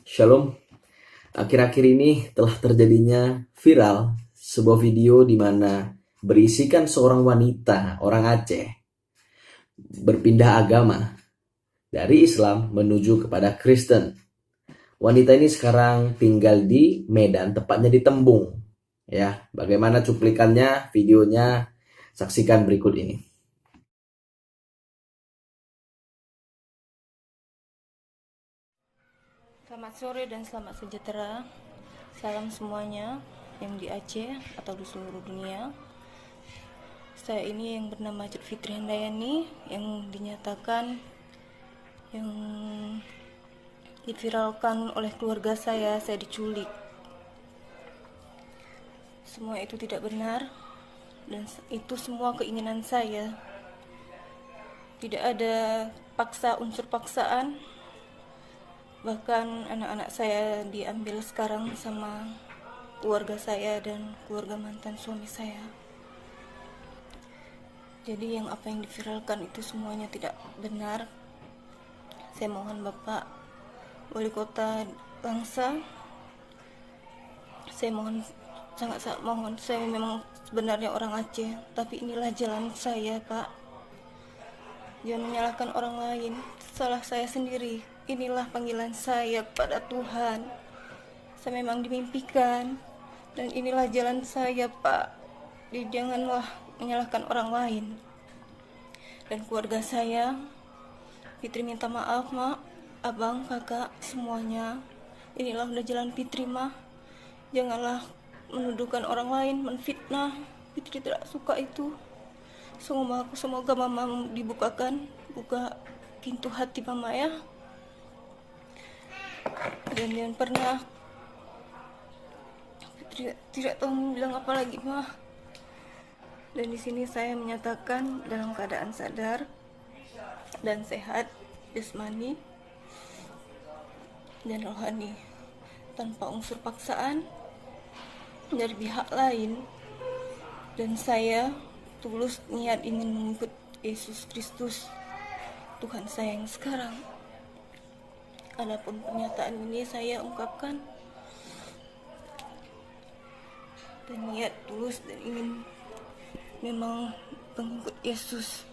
Shalom. Akhir-akhir ini telah terjadinya viral sebuah video di mana berisikan seorang wanita, orang Aceh, berpindah agama dari Islam menuju kepada Kristen. Wanita ini sekarang tinggal di Medan, tepatnya di Tembung. Ya, bagaimana cuplikannya, videonya, saksikan berikut ini. Selamat sore dan selamat sejahtera. Salam semuanya yang di Aceh atau di seluruh dunia. Saya ini yang bernama Cut Fitri Handayani yang dinyatakan yang diviralkan oleh keluarga saya diculik. Semua itu tidak benar dan itu semua keinginan saya. Tidak ada unsur paksaan. Bahkan anak-anak saya diambil sekarang sama keluarga saya dan keluarga mantan suami saya. Jadi yang apa yang diviralkan itu semuanya tidak benar. Saya mohon Bapak Wali Kota Langsa, saya mohon, sangat mohon, saya memang sebenarnya orang Aceh, tapi inilah jalan saya Pak. Jangan menyalahkan orang lain, salah saya sendiri. Inilah panggilan saya kepada Tuhan. Saya memang dimimpikan dan inilah jalan saya Pak. Jadi janganlah menyalahkan orang lain. Dan keluarga saya, Fitri minta maaf Mak, Abang, Kakak, semuanya. Inilah udah jalan Fitri Mah. Janganlah menuduhkan orang lain, menfitnah. Fitri tidak suka itu. Semoga Mama buka pintu hati Mama ya. Dan jangan pernah tidak tahu bilang apa lagi Mah. Dan di sini saya menyatakan dalam keadaan sadar dan sehat jasmani dan rohani, tanpa unsur paksaan dari pihak lain. Dan saya tulus niat ingin mengikut Yesus Kristus, Tuhan saya yang sekarang. Adapun pernyataan ini saya ungkapkan dan niat tulus dan ingin memang mengikut Yesus.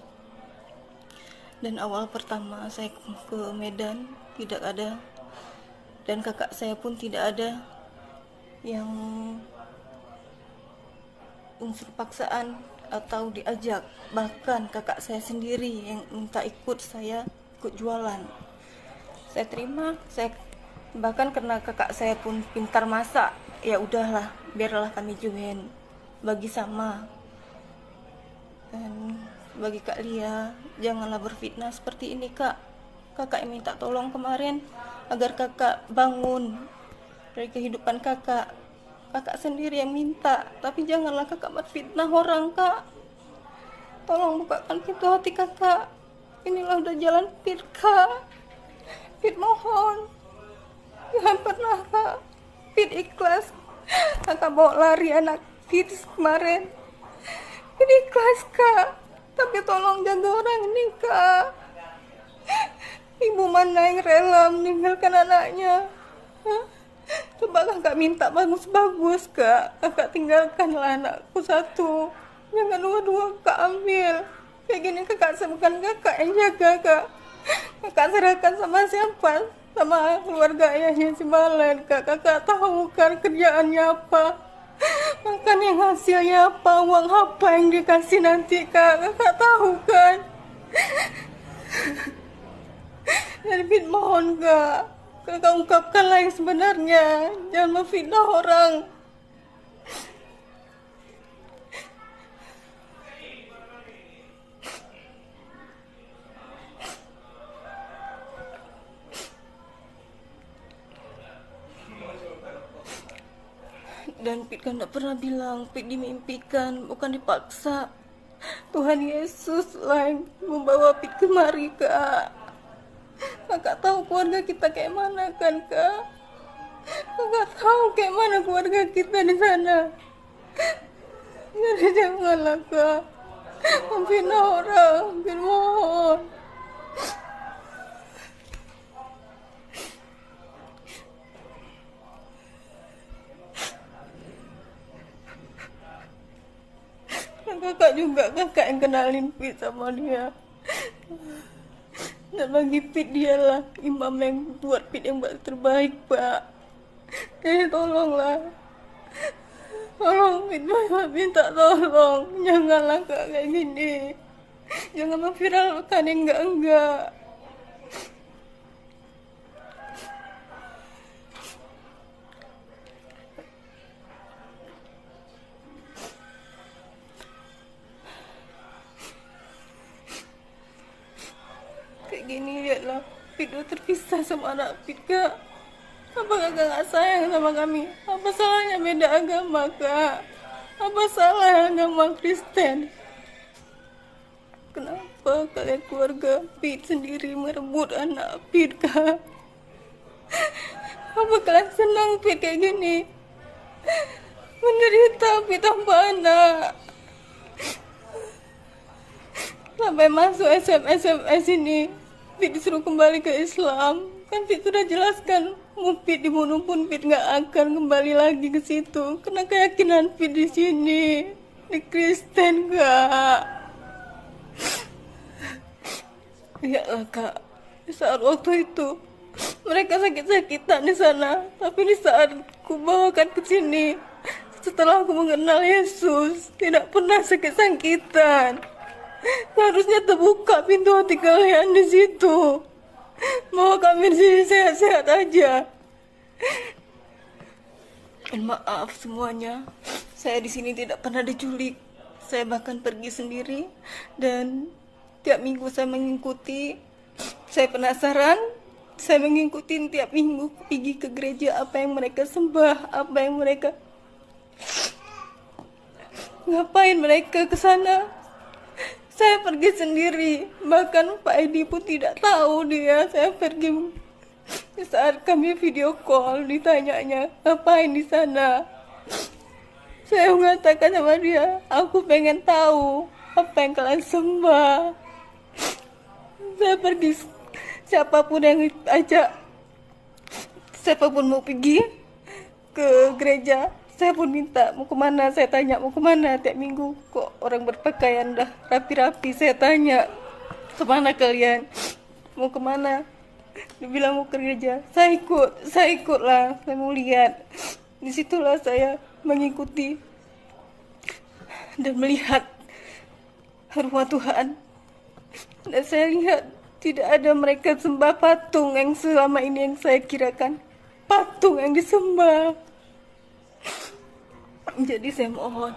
Dan awal pertama saya ke Medan tidak ada, dan kakak saya pun tidak ada yang unsur paksaan atau diajak. Bahkan kakak saya sendiri yang minta ikut jualan. Saya terima, bahkan karena kakak saya pun pintar masak, ya udahlah, biarlah kami join, bagi sama. Dan bagi Kak Lia, janganlah berfitnah seperti ini Kak. Kakak yang minta tolong kemarin agar kakak bangun dari kehidupan kakak. Kakak sendiri yang minta, tapi janganlah kakak berfitnah orang Kak. Tolong bukakan pintu hati kakak. Inilah udah jalan Pit Kak. Pit mohon, jangan pernah Kak. Pit ikhlas. Kakak bawa lari anak Pit kemarin. Pit ikhlas Kak. Tapi tolong jaga orang ini Kak. Ibu mana yang rela meninggalkan anaknya? Coba kakak minta bagus-bagus Kak. Kakak tinggalkanlah anakku satu. Jangan dua-dua Kak ambil. Kayak gini kakak bukan kakak yang jaga Kak. Kakak serahkan sama siapa? Sama keluarga ayahnya si Balen Kak. Kakak tahu kan kerjaannya apa, makan yang hasilnya apa, uang apa yang dikasih nanti Kak. Kakak tahu kan. Jadi mohon Kak, kakak ungkapkanlah yang sebenarnya. Jangan memfitnah orang. Dan Pit kan tidak pernah bilang, Pit dimimpikan, bukan dipaksa. Tuhan Yesus lah yang membawa Pit kemari Kak. Kakak tahu keluarga kita kayak mana kan Kak. Kakak tahu kayak mana keluarga kita di sana. Jadi janganlah Kak memfitnah orang. Pit mohon. juga kakak yang kenalin Fit sama dia. Dan bagi Fit dialah imam yang buat Fit yang terbaik, Pak. Tolonglah. Tolong Fit, Bapak minta tolong. Janganlah Kak kayak gini. Jangan memviralkan yang enggak-enggak. Kayak gini lihatlah, Fit udah terpisah sama anak Fit, Kak. Apa kakak gak sayang sama kami? Apa salahnya beda agama, Kak? Apa salah agama Kristen? Kenapa kalian keluarga Fit sendiri merebut anak Fit, Kak? Apa kalian senang Fit kayak gini? Menderita Fit tanpa anak. Sampai masuk SMS ini, Fit disuruh kembali ke Islam. Kan Fit sudah jelaskan, mau Fit dibunuh pun Fit nggak akan kembali lagi ke situ. Karena keyakinan Fit di sini, di Kristen, Kak. Iyalah, Kak. Di saat waktu itu, mereka sakit-sakitan di sana. Tapi di saat ku bawakan ke sini, setelah aku mengenal Yesus, tidak pernah sakit-sakitan. Seharusnya terbuka pintu hati kalian di situ. Bahwa kami di sini sehat-sehat aja. Dan maaf semuanya, saya di sini tidak pernah diculik. Saya bahkan pergi sendiri dan tiap minggu saya mengikuti. Saya penasaran, saya mengikuti tiap minggu pergi ke gereja apa yang mereka sembah, apa yang mereka ngapain mereka ke sana. Saya pergi sendiri, bahkan Pak Edi pun tidak tahu dia. Saya pergi di saat kami video call, ditanyanya ngapain di sana. Saya mengatakan sama dia, aku pengen tahu apa yang kalian sembah. Saya pergi, siapapun yang ajak, siapapun mau pergi ke gereja, saya pun minta mau kemana. Saya tanya mau kemana tiap minggu. Kok orang berpakaian dah rapi-rapi. Saya tanya kemana kalian, mau kemana. Dia bilang mau ke gereja. Saya ikutlah. Saya mau lihat. Disitulah saya mengikuti dan melihat rumah Tuhan. Dan saya lihat tidak ada mereka sembah patung yang selama ini yang saya kirakan patung yang disembah. Jadi saya mohon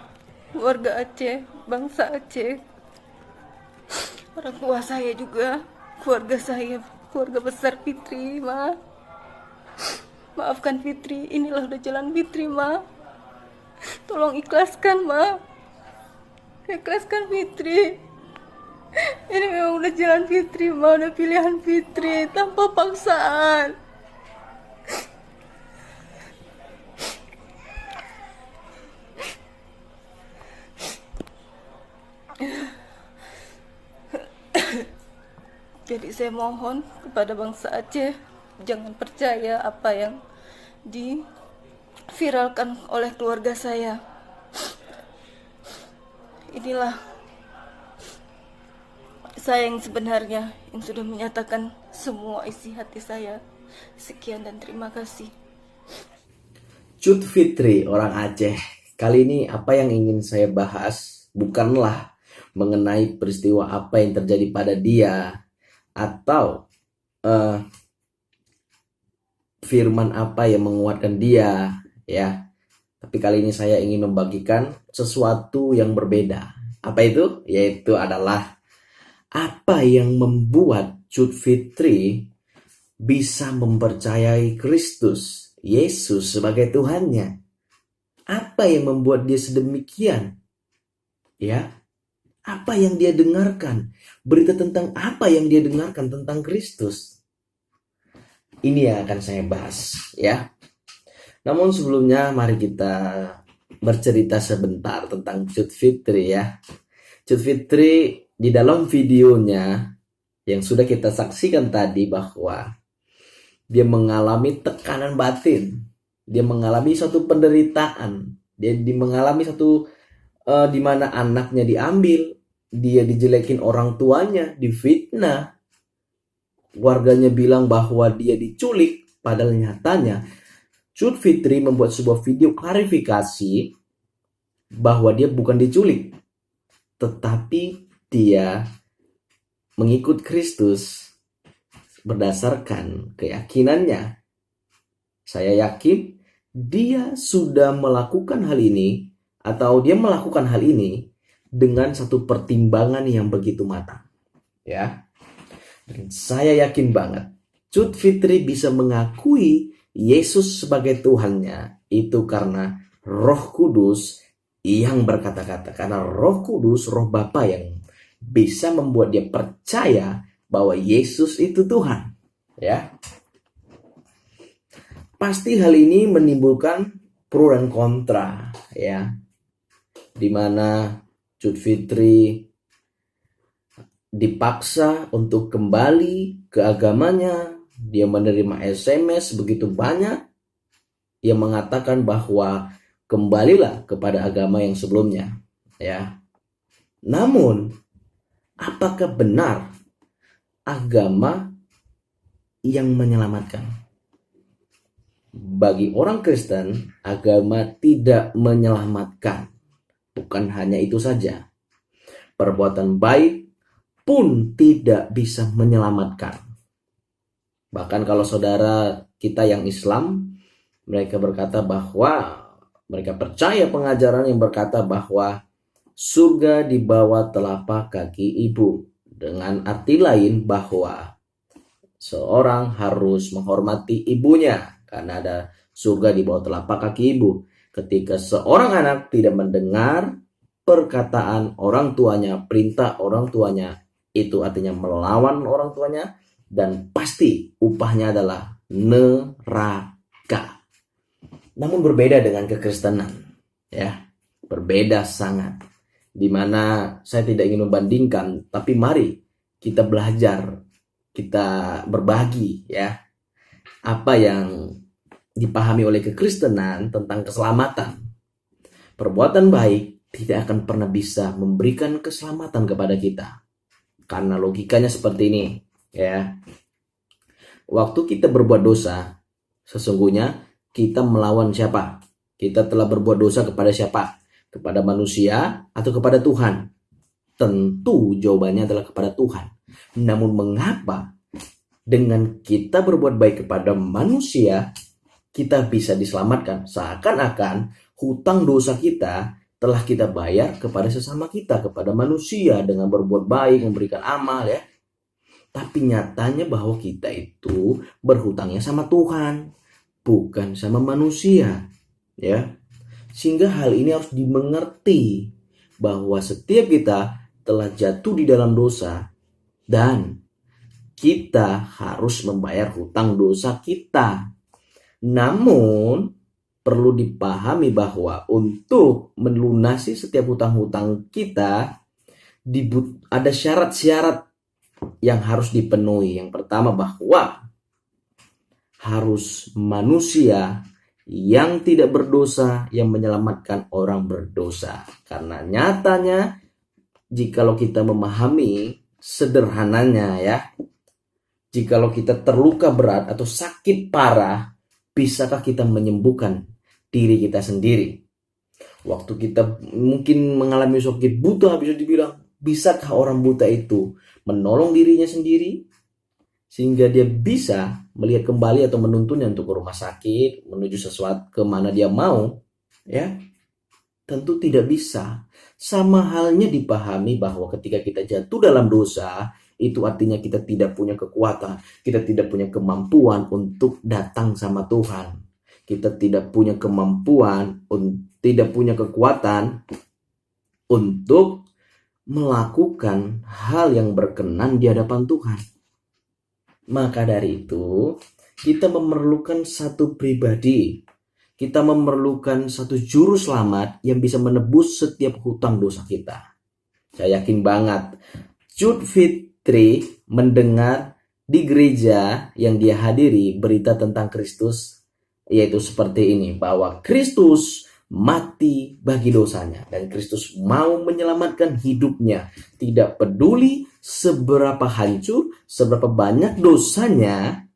keluarga Aceh, bangsa Aceh, orang tua saya juga, keluarga saya, keluarga besar Fitri, Ma. Maafkan Fitri, inilah udah jalan Fitri, Ma. Tolong ikhlaskan, Ma. Ikhlaskan Fitri. Ini memang udah jalan Fitri, Ma. Udah pilihan Fitri, tanpa paksaan. Jadi saya mohon kepada bangsa Aceh, jangan percaya apa yang diviralkan oleh keluarga saya. Inilah saya yang sebenarnya, yang sudah menyatakan semua isi hati saya. Sekian dan terima kasih. Cut Fitri, orang Aceh. Kali ini apa yang ingin saya bahas bukanlah mengenai peristiwa apa yang terjadi pada dia atau firman apa yang menguatkan dia, ya. Tapi kali ini saya ingin membagikan sesuatu yang berbeda. Apa itu? Yaitu adalah apa yang membuat Cut Fitri bisa mempercayai Kristus, Yesus sebagai Tuhannya. Apa yang membuat dia sedemikian? Ya, apa yang dia dengarkan? Berita tentang apa yang dia dengarkan tentang Kristus? Ini yang akan saya bahas, ya. Namun sebelumnya mari kita bercerita sebentar tentang Cut Fitri, ya. Cut Fitri di dalam videonya yang sudah kita saksikan tadi bahwa dia mengalami tekanan batin, dia mengalami suatu penderitaan, dia mengalami satu di mana anaknya diambil, dia dijelekin orang tuanya, difitnah, warganya bilang bahwa dia diculik, padahal nyatanya Cut Fitri membuat sebuah video klarifikasi bahwa dia bukan diculik, tetapi dia mengikut Kristus berdasarkan keyakinannya. Saya yakin dia sudah melakukan hal ini, atau dia melakukan hal ini dengan satu pertimbangan yang begitu matang. Ya, dan saya yakin banget Cut Fitri bisa mengakui Yesus sebagai Tuhannya itu karena Roh Kudus yang berkata-kata. Karena Roh Kudus, Roh Bapa yang bisa membuat dia percaya bahwa Yesus itu Tuhan. Ya, pasti hal ini menimbulkan pro dan kontra, ya, dimana Cut Fitri dipaksa untuk kembali ke agamanya. Dia menerima SMS begitu banyak yang mengatakan bahwa kembalilah kepada agama yang sebelumnya, ya. Namun, apakah benar agama yang menyelamatkan? Bagi orang Kristen, agama tidak menyelamatkan. Bukan hanya itu saja, perbuatan baik pun tidak bisa menyelamatkan. Bahkan kalau saudara kita yang Islam, mereka berkata bahwa mereka percaya pengajaran yang berkata bahwa surga di bawah telapak kaki ibu. Dengan arti lain bahwa seorang harus menghormati ibunya karena ada surga di bawah telapak kaki ibu. Ketika seorang anak tidak mendengar perkataan orang tuanya, perintah orang tuanya, itu artinya melawan orang tuanya, dan pasti upahnya adalah neraka. Namun berbeda dengan kekristenan, ya, berbeda sangat. Dimana saya tidak ingin membandingkan, tapi mari kita belajar, kita berbagi, ya, apa yang dipahami oleh kekristenan tentang keselamatan. Perbuatan baik tidak akan pernah bisa memberikan keselamatan kepada kita, karena logikanya seperti ini, ya. Waktu kita berbuat dosa, sesungguhnya kita melawan siapa? Kita telah berbuat dosa kepada siapa? Kepada manusia atau kepada Tuhan? Tentu jawabannya adalah kepada Tuhan. Namun mengapa dengan kita berbuat baik kepada manusia, kita bisa diselamatkan? Seakan-akan hutang dosa kita telah kita bayar kepada sesama kita, kepada manusia dengan berbuat baik, memberikan amal, ya. Tapi nyatanya bahwa kita itu berhutangnya sama Tuhan, bukan sama manusia, ya. Sehingga hal ini harus dimengerti bahwa setiap kita telah jatuh di dalam dosa dan kita harus membayar hutang dosa kita. Namun perlu dipahami bahwa untuk melunasi setiap hutang-hutang kita ada syarat-syarat yang harus dipenuhi. Yang pertama bahwa harus manusia yang tidak berdosa yang menyelamatkan orang berdosa. Karena nyatanya jikalau kita memahami sederhananya, ya, jikalau kita terluka berat atau sakit parah, bisakah kita menyembuhkan diri kita sendiri? Waktu kita mungkin mengalami sakit buta, bisa dibilang, bisakah orang buta itu menolong dirinya sendiri sehingga dia bisa melihat kembali atau menuntunnya untuk ke rumah sakit, menuju sesuatu ke mana dia mau, ya? Tentu tidak bisa. Sama halnya dipahami bahwa ketika kita jatuh dalam dosa, itu artinya kita tidak punya kekuatan, kita tidak punya kemampuan untuk datang sama Tuhan. Kita tidak punya kemampuan, tidak punya kekuatan untuk melakukan hal yang berkenan di hadapan Tuhan. Maka dari itu, kita memerlukan satu pribadi. Kita memerlukan satu juru selamat yang bisa menebus setiap hutang dosa kita. Saya yakin banget Cut Fitri mendengar di gereja yang dia hadiri berita tentang Kristus, yaitu seperti ini, bahwa Kristus mati bagi dosanya. Dan Kristus mau menyelamatkan hidupnya. Tidak peduli seberapa hancur, seberapa banyak dosanya,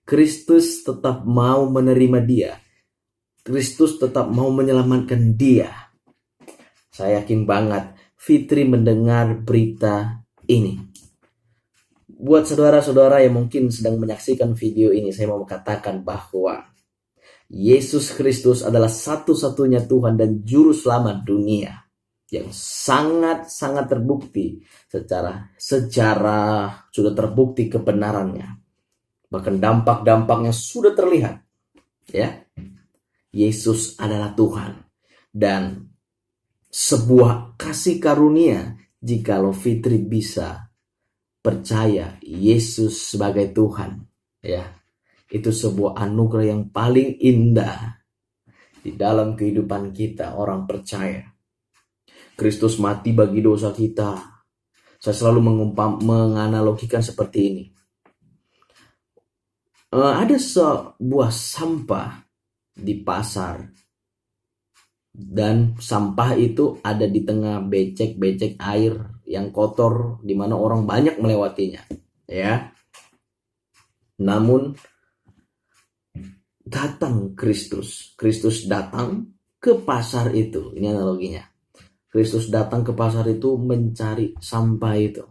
Kristus tetap mau menerima dia. Kristus tetap mau menyelamatkan dia. Saya yakin banget Fitri mendengar berita ini. Buat saudara-saudara yang mungkin sedang menyaksikan video ini, saya mau katakan bahwa Yesus Kristus adalah satu-satunya Tuhan dan Juru Selamat dunia yang sangat-sangat terbukti secara sejarah, sudah terbukti kebenarannya. Bahkan dampak-dampaknya sudah terlihat. Ya, Yesus adalah Tuhan. Dan sebuah kasih karunia jikalau Fitri bisa percaya Yesus sebagai Tuhan, ya. Itu sebuah anugerah yang paling indah di dalam kehidupan kita, orang percaya. Kristus mati bagi dosa kita. Saya selalu menganalogikan seperti ini. Ada sebuah sampah di pasar, dan sampah itu ada di tengah becek-becek air yang kotor di mana orang banyak melewatinya, ya. Namun datang Kristus datang ke pasar itu. Ini analoginya. Kristus datang ke pasar itu mencari sampah itu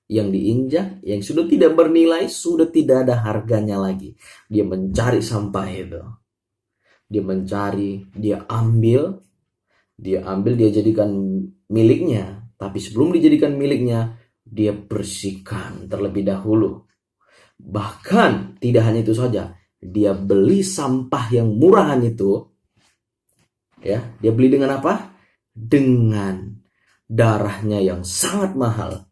yang diinjak, yang sudah tidak bernilai, sudah tidak ada harganya lagi. Dia mencari sampah itu. Dia mencari, dia ambil, dia jadikan miliknya. Tapi sebelum dijadikan miliknya, dia bersihkan terlebih dahulu. Bahkan tidak hanya itu saja, dia beli sampah yang murahan itu. Ya, dia beli dengan apa? Dengan darahnya yang sangat mahal.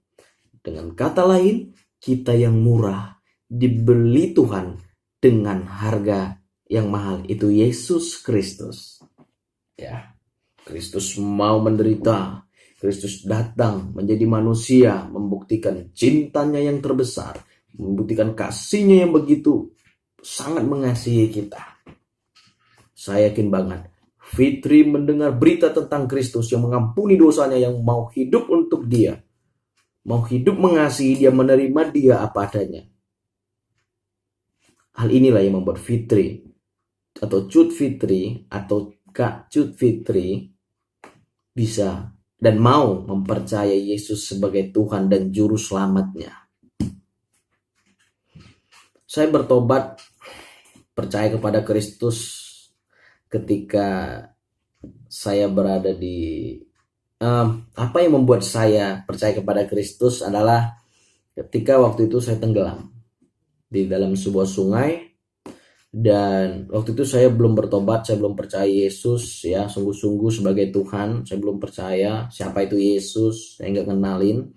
Dengan kata lain, kita yang murah dibeli Tuhan dengan harga yang mahal, itu Yesus Kristus. Ya, Kristus mau menderita. Kristus datang menjadi manusia, membuktikan cintanya yang terbesar, membuktikan kasihnya yang begitu sangat mengasihi kita. Saya yakin banget Fitri mendengar berita tentang Kristus yang mengampuni dosanya, yang mau hidup untuk dia, mau hidup mengasihi dia, menerima dia apa adanya. Hal inilah yang membuat Fitri atau Cut Fitri atau Kak Cut Fitri bisa dan mau mempercayai Yesus sebagai Tuhan dan Juru Selamatnya. Saya bertobat, percaya kepada Kristus ketika saya berada di apa yang membuat saya percaya kepada Kristus adalah ketika waktu itu saya tenggelam di dalam sebuah sungai. Dan waktu itu saya belum bertobat, saya belum percaya Yesus, ya, sungguh-sungguh sebagai Tuhan. Saya belum percaya siapa itu Yesus, saya nggak kenalin.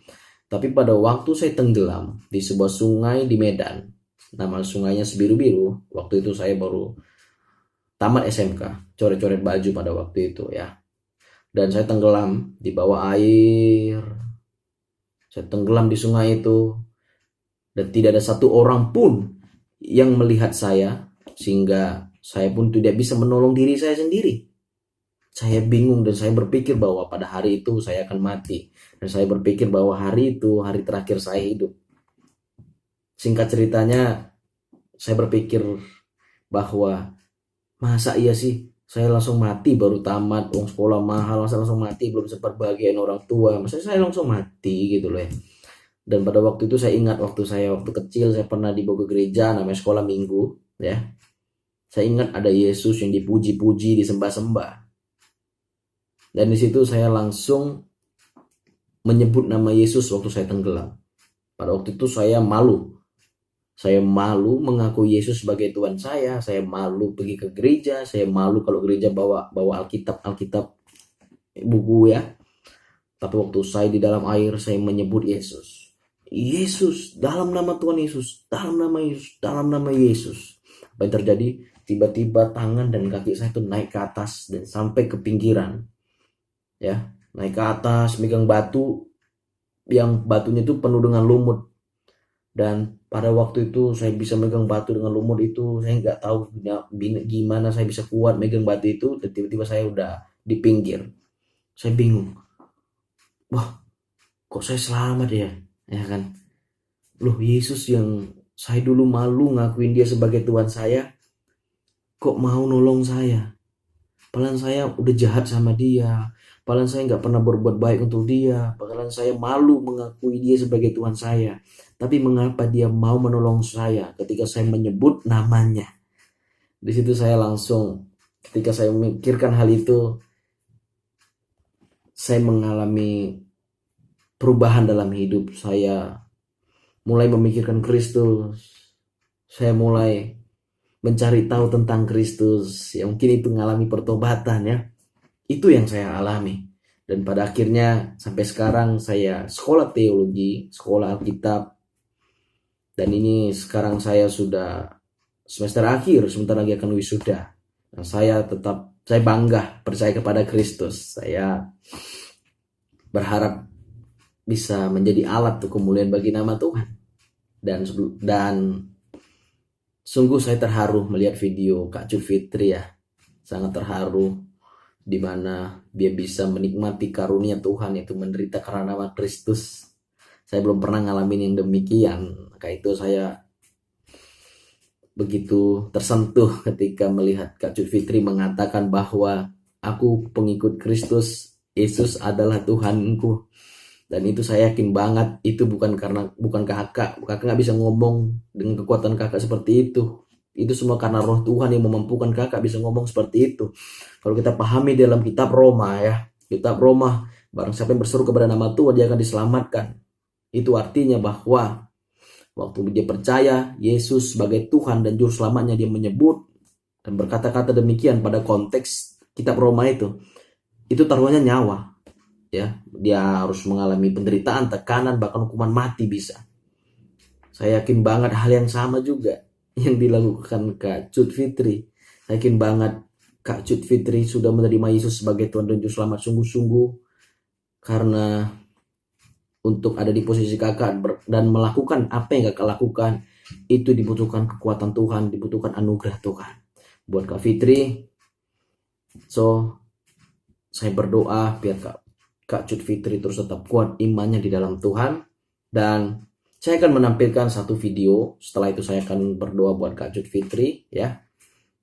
Tapi pada waktu saya tenggelam di sebuah sungai di Medan, nama sungainya Sebiru-biru. Waktu itu saya baru tamat SMK, coret-coret baju pada waktu itu, ya. Dan saya tenggelam di bawah air. Saya tenggelam di sungai itu. Dan tidak ada satu orang pun yang melihat saya, sehingga saya pun tidak bisa menolong diri saya sendiri. Saya bingung dan saya berpikir bahwa pada hari itu saya akan mati. Dan saya berpikir bahwa hari itu hari terakhir saya hidup. Singkat ceritanya, saya berpikir bahwa masa iya sih saya langsung mati baru tamat, uang sekolah mahal, masa langsung mati, belum sempat bahagiain orang tua, masa saya langsung mati gitu loh ya. Dan pada waktu itu saya ingat waktu kecil saya pernah dibawa ke gereja namanya sekolah minggu, ya. Saya ingat ada Yesus yang dipuji-puji, disembah-sembah. Dan di situ saya langsung menyebut nama Yesus waktu saya tenggelam. Pada waktu itu saya malu. Saya malu mengaku Yesus sebagai Tuhan saya. Saya malu pergi ke gereja. Saya malu kalau gereja bawa Alkitab buku, ya. Tapi waktu saya di dalam air, saya menyebut Yesus. Yesus, dalam nama Tuhan Yesus, dalam nama Yesus, dalam nama Yesus. Apa yang terjadi? Tiba-tiba tangan dan kaki saya itu naik ke atas dan sampai ke pinggiran. Ya, naik ke atas, megang batu yang batunya itu penuh dengan lumut. Dan pada waktu itu saya bisa megang batu dengan lumut itu, saya nggak tahu gimana saya bisa kuat megang batu itu, dan tiba-tiba saya udah di pinggir. Saya bingung, wah kok saya selamat ya, ya kan? Loh, Yesus yang saya dulu malu ngakuin dia sebagai Tuhan saya, kok mau nolong saya? Padahal saya udah jahat sama dia, padahal saya nggak pernah berbuat baik untuk dia, padahal saya malu mengakui dia sebagai Tuhan saya. Tapi mengapa dia mau menolong saya ketika saya menyebut namanya? Di situ saya langsung, ketika saya memikirkan hal itu, saya mengalami perubahan dalam hidup. Saya mulai memikirkan Kristus. Saya mulai mencari tahu tentang Kristus. Ya mungkin itu mengalami pertobatan ya. Itu yang saya alami. Dan pada akhirnya sampai sekarang saya sekolah teologi, sekolah Alkitab. Dan ini sekarang saya sudah semester akhir, sebentar lagi akan wisuda. Dan saya bangga percaya kepada Kristus. Saya berharap bisa menjadi alat untuk kemuliaan bagi nama Tuhan. Dan sungguh saya terharu melihat video Kak Cut Fitri ya. Sangat terharu di mana dia bisa menikmati karunia Tuhan, yaitu menderita karena nama Kristus. Saya belum pernah ngalamin yang demikian. Maka itu saya begitu tersentuh ketika melihat Kak Cut Fitri mengatakan bahwa aku pengikut Kristus, Yesus adalah Tuhanku. Dan itu saya yakin banget itu bukan kakak nggak bisa ngomong dengan kekuatan kakak seperti itu. Itu semua karena roh Tuhan yang memampukan kakak bisa ngomong seperti itu. Kalau kita pahami dalam kitab Roma ya, kitab Roma, barang siapa yang berseru kepada nama Tuhan dia akan diselamatkan. Itu artinya bahwa waktu dia percaya Yesus sebagai Tuhan dan juru selamatnya, dia menyebut dan berkata-kata demikian pada konteks kitab Roma itu taruhannya nyawa. Ya, dia harus mengalami penderitaan, tekanan, bahkan hukuman mati bisa. Saya yakin banget hal yang sama juga yang dilakukan Kak Cut Fitri. Saya yakin banget Kak Cut Fitri sudah menerima Yesus sebagai Tuhan dan Juru Selamat sungguh-sungguh, karena untuk ada di posisi kakak dan melakukan apa yang kakak lakukan itu dibutuhkan kekuatan Tuhan, dibutuhkan anugerah Tuhan. Buat Kak Fitri, saya berdoa biar Kak Cut Fitri terus tetap kuat imannya di dalam Tuhan. Dan saya akan menampilkan satu video. Setelah itu saya akan berdoa buat Kak Cut Fitri ya.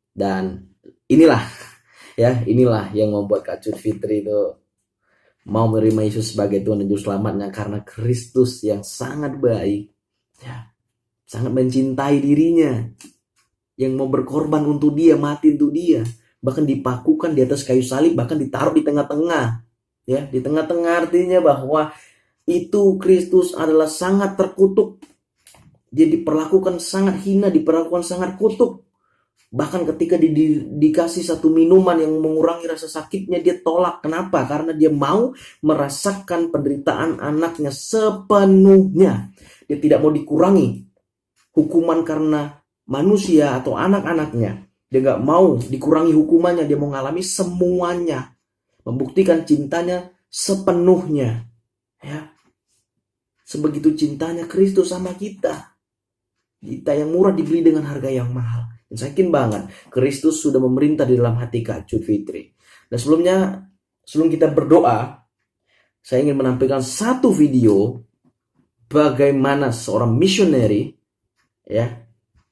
Dan inilah yang membuat Kak Cut Fitri itu mau menerima Yesus sebagai Tuhan dan Juru Selamatnya, karena Kristus yang sangat baik ya, sangat mencintai dirinya, yang mau berkorban untuk dia, mati untuk dia, bahkan dipakukan di atas kayu salib, bahkan ditaruh di tengah-tengah. Ya, di tengah-tengah artinya bahwa itu Kristus adalah sangat terkutuk. Dia diperlakukan sangat hina, diperlakukan sangat kutuk. Bahkan ketika dikasih satu minuman yang mengurangi rasa sakitnya, dia tolak. Kenapa? Karena dia mau merasakan penderitaan anaknya sepenuhnya. Dia tidak mau dikurangi hukuman karena manusia atau anak-anaknya. Dia gak mau dikurangi hukumannya, dia mau mengalami semuanya. Membuktikan cintanya sepenuhnya. Ya. Sebegitu cintanya Kristus sama kita. Kita yang murah dibeli dengan harga yang mahal. Dan saya yakin banget Kristus sudah memerintah di dalam hati Kak Cut Fitri. Dan sebelum kita berdoa, saya ingin menampilkan satu video bagaimana seorang misioneri ya,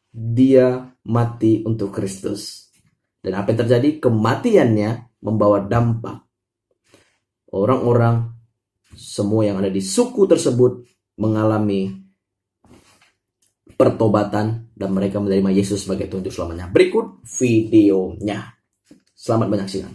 dia mati untuk Kristus. Dan apa yang terjadi? Kematiannya membawa dampak. Orang-orang semua yang ada di suku tersebut mengalami pertobatan dan mereka menerima Yesus sebagai Tuhan Juru Selamanya. Berikut videonya. Selamat menyaksikan.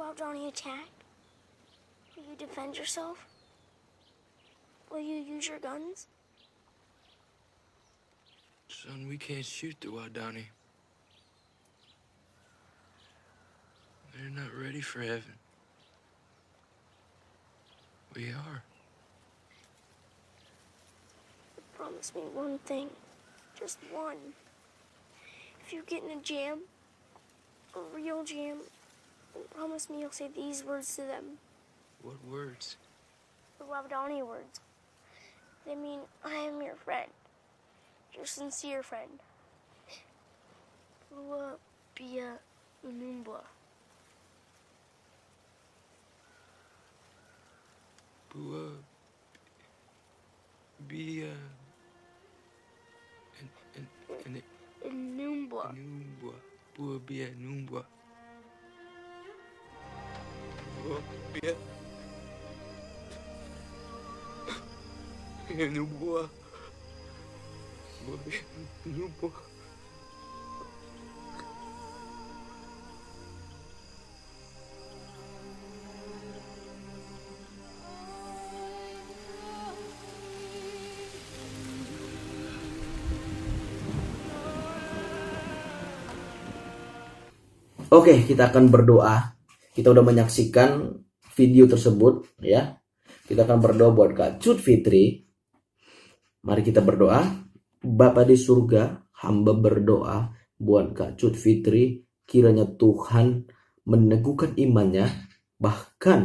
about Johnny attack? Will you defend yourself? Will you use your guns? Son, we can't shoot the Wadani. They're not ready for heaven. We are. Promise me one thing. Just one. If you get in a jam, a real jam, then promise me you'll say these words to them. What words? The Wabdani words. They mean, I am your friend. Your sincere friend. Lua Bia Unumbwa. Bua. Be, and Unumbwa. Numbwa. Bua Bia Numbwa. Bua Bia. Numbwa. Bua Bia Numbwa. Oke, kita akan berdoa. Kita udah menyaksikan video tersebut ya. Kita akan berdoa buat Kak Cut Fitri. Mari kita berdoa. Bapa di surga, hamba berdoa buat Kak Cut Fitri. Kiranya Tuhan meneguhkan imannya. Bahkan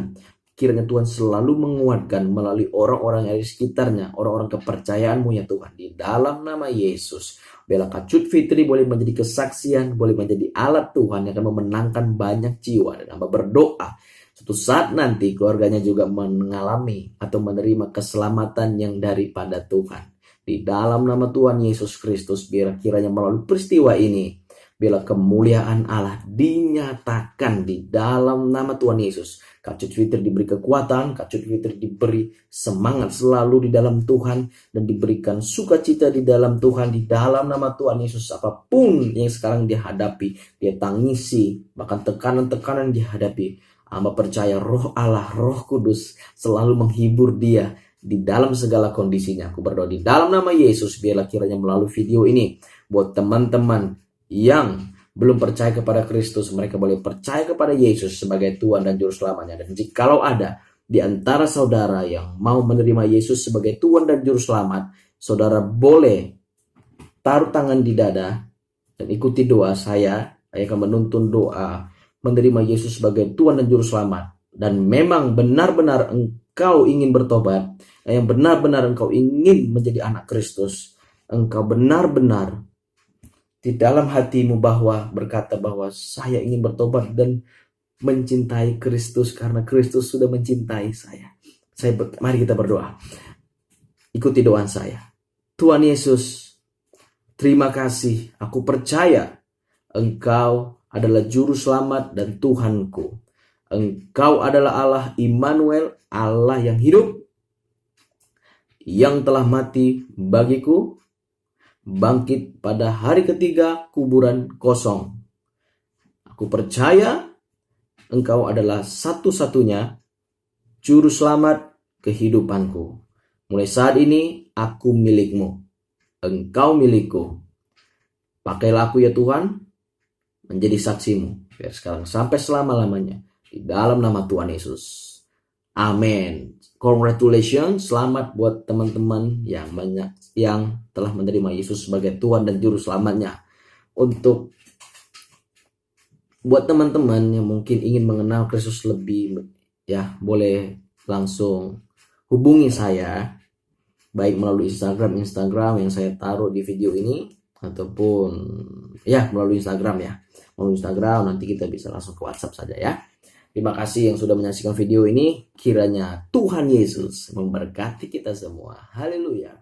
kiranya Tuhan selalu menguatkan melalui orang-orang yang ada di sekitarnya. Orang-orang kepercayaanmu ya Tuhan. Di dalam nama Yesus. Biarlah Kak Cut Fitri boleh menjadi kesaksian, boleh menjadi alat Tuhan yang akan memenangkan banyak jiwa. Dan hamba berdoa, suatu saat nanti keluarganya juga mengalami atau menerima keselamatan yang daripada Tuhan. Di dalam nama Tuhan Yesus Kristus, biar kiranya melalui peristiwa ini, biarlah kemuliaan Allah dinyatakan di dalam nama Tuhan Yesus. Kak Cut Fitri diberi kekuatan, Kak Cut Fitri diberi semangat selalu di dalam Tuhan, dan diberikan sukacita di dalam Tuhan, di dalam nama Tuhan Yesus. Apapun yang sekarang dia hadapi, dia tangisi, bahkan tekanan-tekanan dihadapi, hamba percaya roh Allah, roh kudus selalu menghibur dia di dalam segala kondisinya. Aku berdoa di dalam nama Yesus, biarlah kiranya melalui video ini, buat teman-teman yang belum percaya kepada Kristus, mereka boleh percaya kepada Yesus sebagai Tuhan dan Juru Selamanya. Dan jikalau ada di antara saudara yang mau menerima Yesus sebagai Tuhan dan Juru Selamat, saudara boleh taruh tangan di dada dan ikuti doa saya. Saya akan menuntun doa menerima Yesus sebagai Tuhan dan Juru Selamat. Dan memang benar-benar engkau ingin bertobat, yang benar-benar engkau ingin menjadi anak Kristus, engkau benar-benar di dalam hatimu bahwa berkata bahwa saya ingin bertobat dan mencintai Kristus karena Kristus sudah mencintai saya. Mari kita berdoa. Ikuti doa saya. Tuhan Yesus, terima kasih. Aku percaya Engkau adalah Juru Selamat dan Tuhanku. Engkau adalah Allah Immanuel, Allah yang hidup, yang telah mati bagiku, bangkit pada hari ketiga kuburan kosong. Aku percaya Engkau adalah satu-satunya Juru Selamat kehidupanku. Mulai saat ini aku milikmu. Engkau milikku. Pakailah aku ya Tuhan menjadi saksimu. Biar sekarang sampai selama-lamanya. Di dalam nama Tuhan Yesus. Amin. Congratulations, selamat buat teman-teman yang banyak yang telah menerima Yesus sebagai Tuhan dan Juru Selamatnya. Untuk buat teman-teman yang mungkin ingin mengenal Kristus lebih, ya boleh langsung hubungi saya, baik melalui Instagram yang saya taruh di video ini, ataupun ya melalui Instagram ya. Melalui Instagram nanti kita bisa langsung ke WhatsApp saja ya. Terima kasih yang sudah menyaksikan video ini. Kiranya Tuhan Yesus memberkati kita semua. Haleluya.